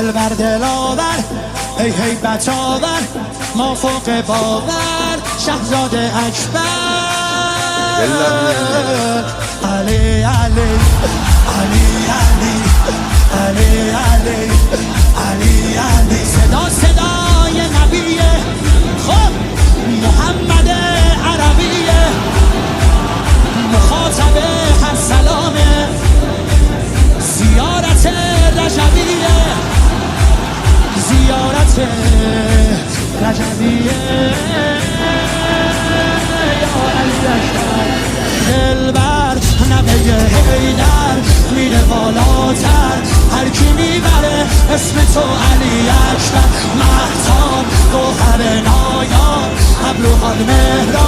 دلبر دلاور ای هیبت آور ما فوق باور شهزاده اکبر علی علی علی علی علی علی علی علی صدا صدای نبیه خب محمد عربیه مخاطب هر سلامه زیارت رجبیه زیارت رجبیه یا علی اکبر دلبر نبه حیدر میره بالاتر هر کی میبره اسم تو علی اکبر مهتاب گوهر نایاب ابروهات مهراب